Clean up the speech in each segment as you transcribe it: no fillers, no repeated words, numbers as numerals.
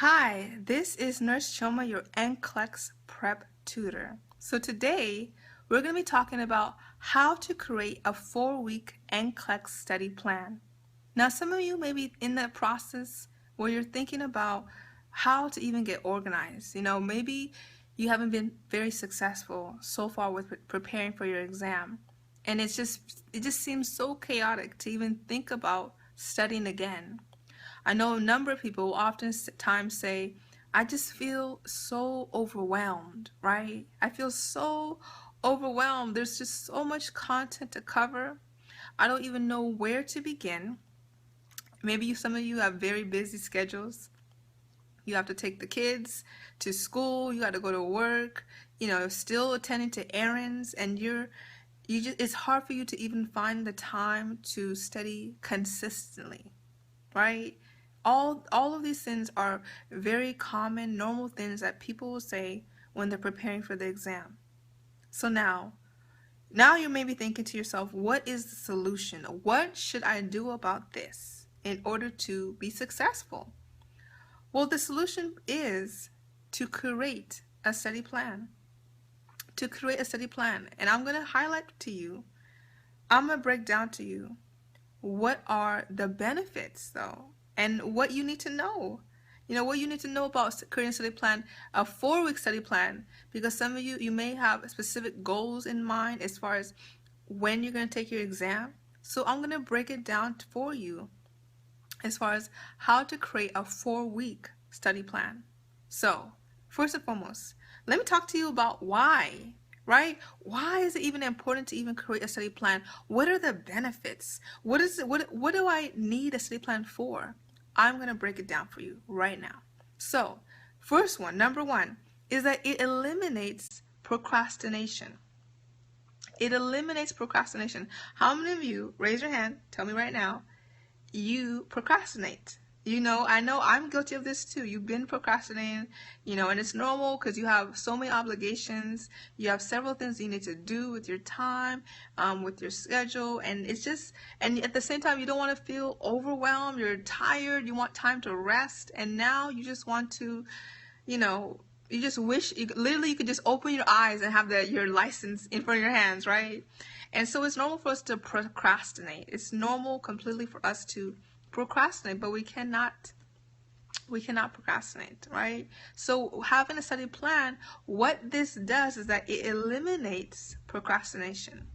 Hi, this is Nurse Choma, your Nclex prep tutor. So today we're going to be talking about how to create a 4-week Nclex study plan. Now, some of you may be in that process where you're thinking about how to even get organized. Maybe you haven't been very successful so far with preparing for your exam, and it just seems so chaotic to even think about studying again. I know a number of people will oftentimes say, I just feel so overwhelmed, right? I feel so overwhelmed. There's just so much content to cover. I don't even know where to begin. Maybe some of you have very busy schedules. You have to take the kids to school, you got to go to work, still attending to errands, and it's hard for you to even find the time to study consistently, right? All of these things are very common, normal things that people will say when they're preparing for the exam. So now you may be thinking to yourself, what is the solution? What should I do about this in order to be successful? Well, the solution is to create a study plan. To create a study plan. And I'm going to highlight to you, I'm going to break down to you what are the benefits, though, and what you need to know. What you need to know about creating a study plan, a 4-week study plan, because some of you may have specific goals in mind as far as when you're going to take your exam. So I'm going to break it down for you as far as how to create a 4-week study plan. So first and foremost, let me talk to you about why. Right? Why is it even important to even create a study plan? What are the benefits? What do I need a study plan for? I'm going to break it down for you right now. So, number one, is that it eliminates procrastination. It eliminates procrastination. How many of you, raise your hand, tell me right now, you procrastinate? I know I'm guilty of this too. You've been procrastinating, and it's normal because you have so many obligations. You have several things you need to do with your time, with your schedule, and and at the same time, you don't want to feel overwhelmed. You're tired. You want time to rest, and now you just want to, you just wish you could just open your eyes and have your license in front of your hands, right? And so it's normal for us to procrastinate. It's normal completely for us to procrastinate, but we cannot procrastinate, right? So having a study plan, what this does is that it eliminates procrastination,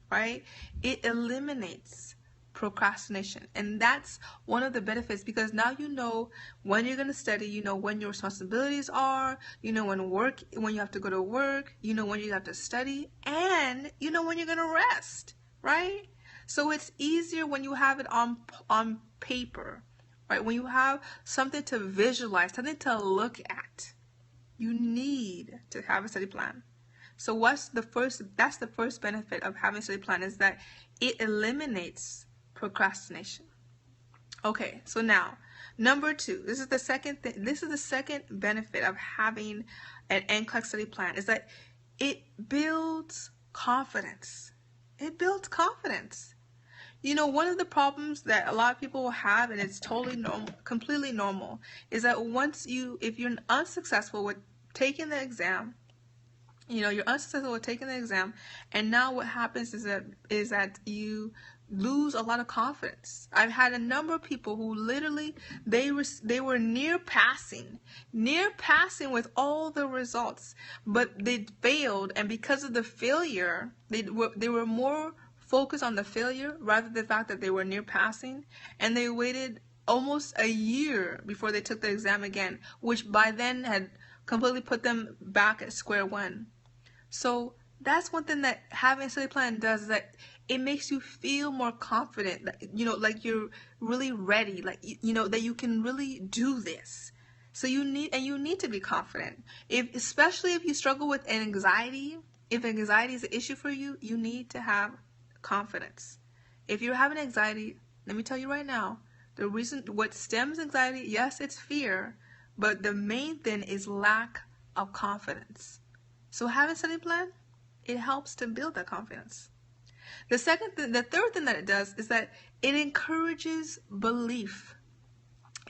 right? It eliminates procrastination, and that's one of the benefits, because now you know when you're going to study, you know when your responsibilities are, you know when you have to go to work, you know when you have to study, and you know when you're going to rest, right? So it's easier when you have it on paper, right? When you have something to visualize, something to look at. You need to have a study plan. So that's the first benefit of having a study plan, is that it eliminates procrastination. Okay, so now number two, this is the second benefit of having an Nclex study plan, is that it builds confidence. It builds confidence. One of the problems that a lot of people will have, and it's totally normal, completely normal, is that if you're unsuccessful with taking the exam, you're unsuccessful with taking the exam, and now what happens is that you lose a lot of confidence. I've had a number of people who literally they were near passing with all the results, but they failed, and because of the failure, they were more focused on the failure rather than the fact that they were near passing, and they waited almost a year before they took the exam again, which by then had completely put them back at square one. So that's one thing that having a study plan does, is that it makes you feel more confident, like you're really ready, that you can really do this. So you need to be confident. Especially if you struggle with anxiety, if anxiety is an issue for you, you need to have confidence. If you're having anxiety, let me tell you right now, the reason what stems anxiety, yes, it's fear, but the main thing is lack of confidence. So having a study plan, it helps to build that confidence. The third thing that it does is that it encourages belief.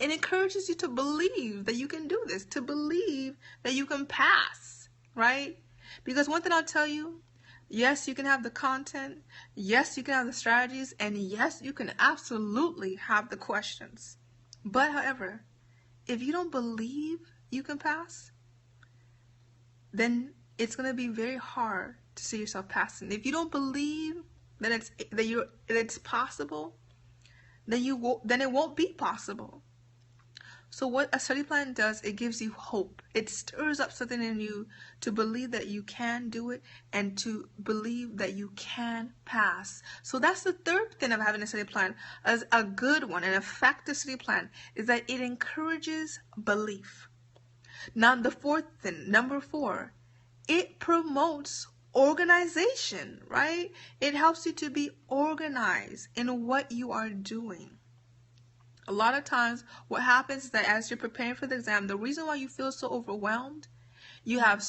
it encourages you to believe that you can do this, to believe that you can pass, right? Because one thing I'll tell you, yes, you can have the content, yes, you can have the strategies, and yes, you can absolutely have the questions. But however, if you don't believe you can pass, then it's going to be very hard to see yourself passing. If you don't believe that it's possible, then it won't be possible. So what a study plan does, it gives you hope. It stirs up something in you to believe that you can do it and to believe that you can pass. So that's the third thing of having a study plan. As a good one, an effective study plan, is that it encourages belief. Now the fourth thing, number 4, it promotes organization, right? It helps you to be organized in what you are doing. A lot of times what happens is that as you're preparing for the exam, the reason why you feel so overwhelmed, you have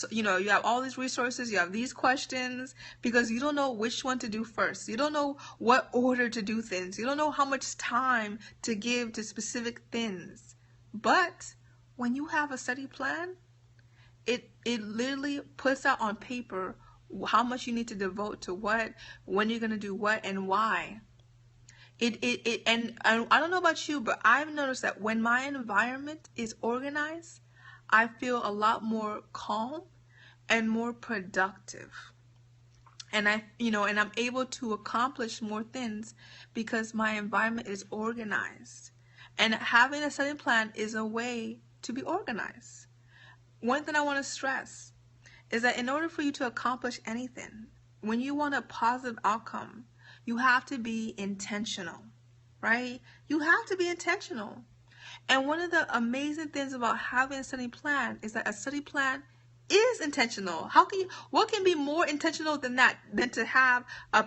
all these resources, you have these questions, because you don't know which one to do first. You don't know what order to do things. You don't know how much time to give to specific things. But when you have a study plan, it literally puts out on paper how much you need to devote to what, when you're going to do what, and why. And I don't know about you, but I've noticed that when my environment is organized, I feel a lot more calm and more productive. And I'm able to accomplish more things because my environment is organized. And having a study plan is a way to be organized. One thing I want to stress is that in order for you to accomplish anything, when you want a positive outcome, you have to be intentional, right? You have to be intentional. And one of the amazing things about having a study plan is that a study plan is intentional. What can be more intentional than that, than to have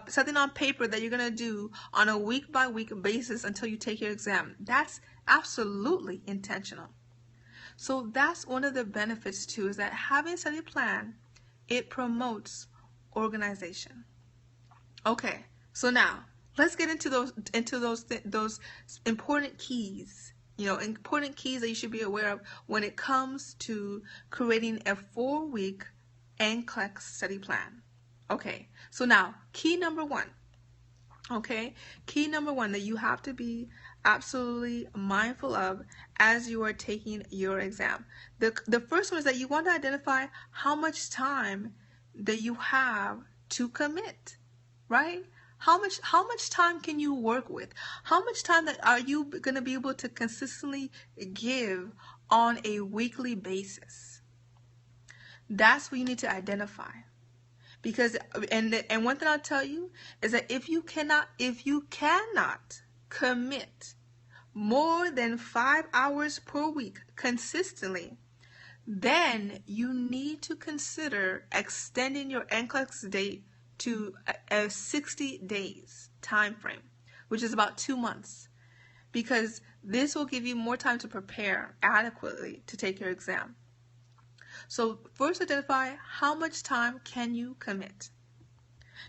something on paper that you're going to do on a week-by-week basis until you take your exam? That's absolutely intentional. So that's one of the benefits too, is that having a study plan, it promotes organization. Okay, so now let's get into those important keys. Important keys that you should be aware of when it comes to creating a 4-week Nclex study plan. Okay, so now key number 1. Okay, key number 1 that you have to be absolutely mindful of as you are taking your exam. The first one is that you want to identify how much time that you have to commit, right? How much time can you work with? How much time that are you going to be able to consistently give on a weekly basis? That's what you need to identify. Because and one thing I'll tell you is that if you cannot commit more than 5 hours per week consistently, then you need to consider extending your Nclex date to a 60 days time frame, which is about 2 months, because this will give you more time to prepare adequately to take your exam. So first identify how much time can you commit.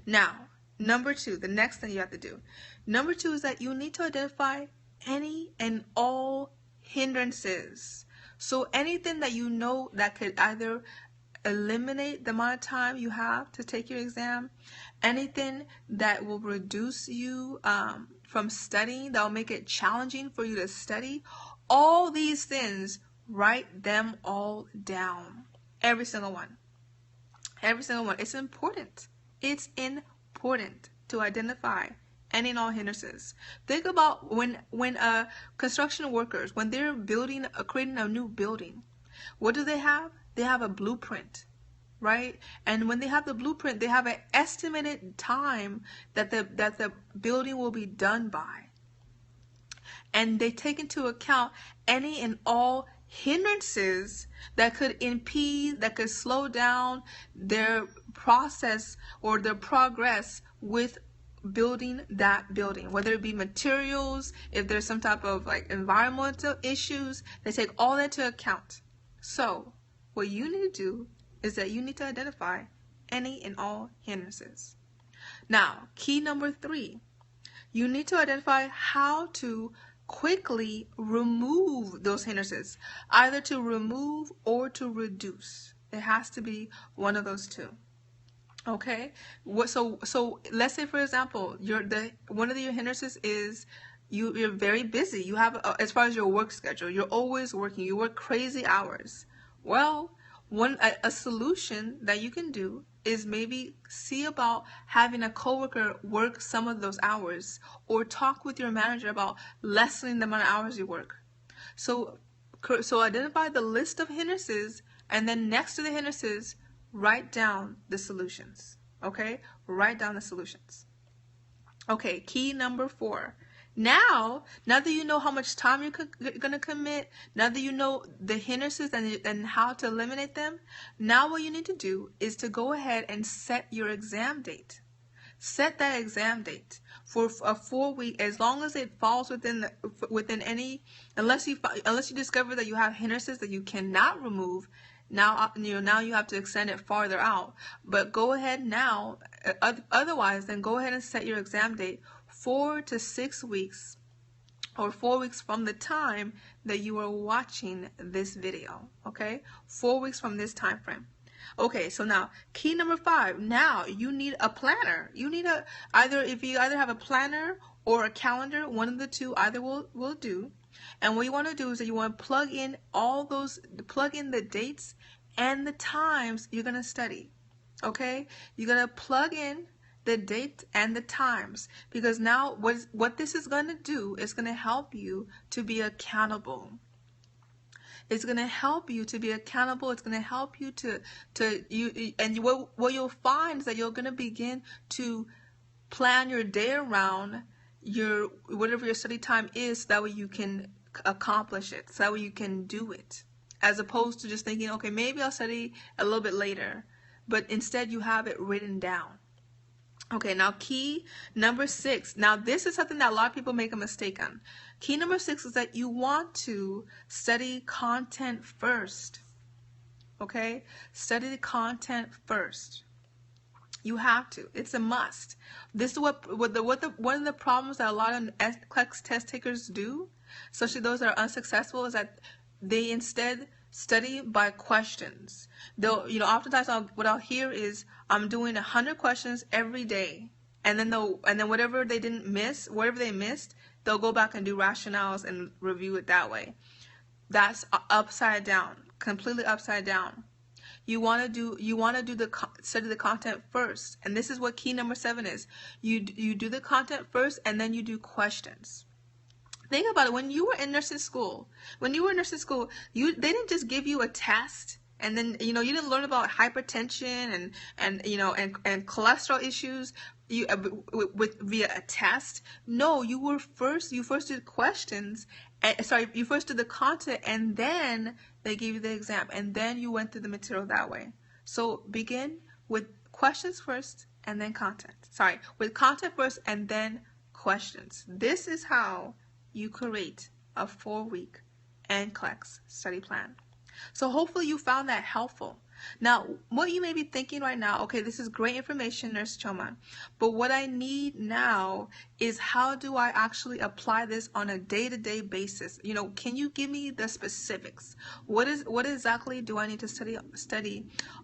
Now, number 2, the next thing you have to do. Number 2 is that you need to identify any and all hindrances. So anything that you know that could either eliminate the amount of time you have to take your exam, anything that will reduce you from studying, that will make it challenging for you to study, all these things, write them all down. Every single one. Every single one. It's important. It's important to identify any and all hindrances. Think about when construction workers, when they're creating a new building, what do they have? They have a blueprint, right? And when they have the blueprint, they have an estimated time that the building will be done by. And they take into account any and all hindrances that could impede, that could slow down their process or their progress with building that building, whether it be materials, if there's some type of environmental issues, they take all that into account. So what you need to do is that you need to identify any and all hindrances. Now, key number 3, you need to identify how to quickly remove those hindrances, either to remove or to reduce. It has to be one of those two. Okay, so let's say, for example, one of your hindrances is you're very busy. You have as far as your work schedule, you're always working. You work crazy hours. Well, a solution that you can do is maybe see about having a coworker work some of those hours, or talk with your manager about lessening the amount of hours you work. So identify the list of hindrances, and then next to the hindrances, write down the solutions. Okay? Write down the solutions. Okay, key number 4. Now that you know how much time you're going to commit, now that you know the hindrances and how to eliminate them, now what you need to do is to go ahead and set your exam date. Set that exam date for a 4-week, as long as it falls within any, unless you discover that you have hindrances that you cannot remove. Now you have to extend it farther out. But go ahead now. Otherwise, then go ahead and set your exam date 4 to 6 weeks, or 4 weeks from the time that you are watching this video. Okay, 4 weeks from this time frame. Okay, so now key number 5. Now you need a planner. You need if you either have a planner or a calendar, one of the two, either will do. And what you want to do is that you want to plug in the dates and the times you're going to study. Okay, you're going to plug in the date and the times, because now what this is going to do is going to help you to be accountable. It's going to help you to be accountable. It's going to help you what you'll find is that you're going to begin to plan your day around whatever your study time is, so that way you can accomplish it, so that way you can do it, as opposed to just thinking, okay, maybe I'll study a little bit later, but instead you have it written down. Okay, now key number 6. Now this is something that a lot of people make a mistake on. Key number 6 is that you want to study content first. Okay, study the content first. You have to. It's a must. This is one of the problems that a lot of Nclex test takers do, especially those that are unsuccessful, is that they instead study by questions. They'll, oftentimes what I'll hear is, I'm doing 100 questions every day, and then whatever they missed, they'll go back and do rationales and review it that way. That's upside down, completely upside down. You want to study the content first, and this is what key number 7 is. You do the content first, and then you do questions. Think about it. When you were in nursing school, they didn't just give you a test, and then you didn't learn about hypertension and cholesterol issues via a test. No, you first did questions. You first did the content, and then they gave you the exam, and then you went through the material that way. So begin with questions first, and then content. With content first, and then questions. This is how you create a 4-week Nclex study plan. So hopefully you found that helpful. Now, what you may be thinking right now, okay, this is great information, Nurse Choma, but what I need now is, how do I actually apply this on a day-to-day basis? Can you give me the specifics? What exactly do I need to study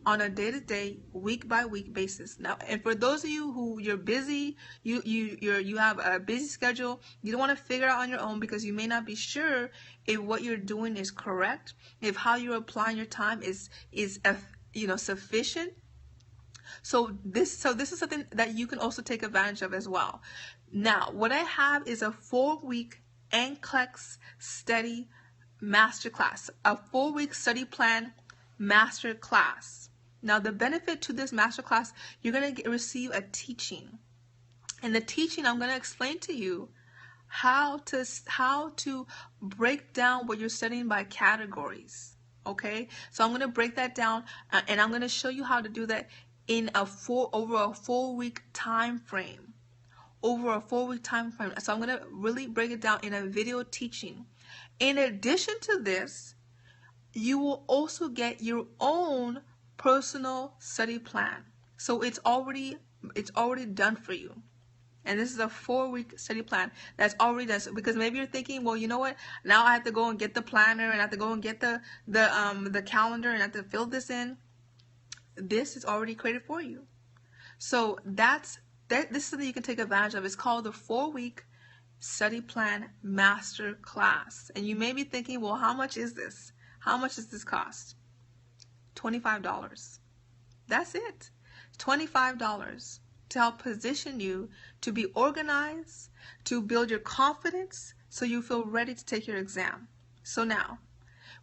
on a day-to-day, week-by-week basis? Now, and for those of you who you're busy, you have a busy schedule, you don't want to figure out on your own because you may not be sure if what you're doing is correct, if how you're applying your time is sufficient. So this is something that you can also take advantage of as well. Now, what I have is a 4-week Nclex study masterclass, a 4-week study plan masterclass. Now, the benefit to this masterclass, you're going to receive a teaching. In the teaching, I'm going to explain to you how to break down what you're studying by categories. Okay, so I'm going to break that down, and I'm going to show you how to do that in over a 4-week time frame. So I'm going to really break it down in a video teaching. In addition to this, you will also get your own personal study plan. So it's already done for you. And this is a 4-week study plan that's already done. So, because maybe you're thinking, well, you know what? Now I have to go and get the planner, and I have to go and get the calendar, and I have to fill this in. This is already created for you. So this is something you can take advantage of. It's called the 4-week study plan master class. And you may be thinking, well, how much is this? How much does this cost? $25. That's it. $25 to help position you to be organized, to build your confidence so you feel ready to take your exam. So now,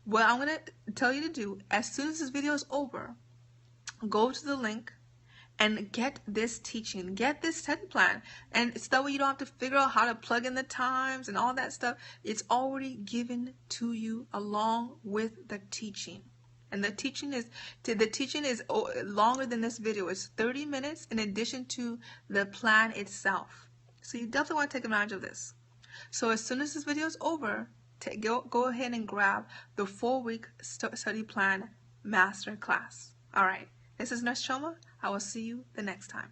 what I'm going to tell you to do, as soon as this video is over, go to the link and get this teaching, get this study plan. And it's that way you don't have to figure out how to plug in the times and all that stuff. It's already given to you along with the teaching. And the teaching is longer than this video. It's 30 minutes in addition to the plan itself. So you definitely want to take advantage of this. So as soon as this video is over, go ahead and grab the 4-week study plan master class. All right. This is Nurse Choma. I will see you the next time.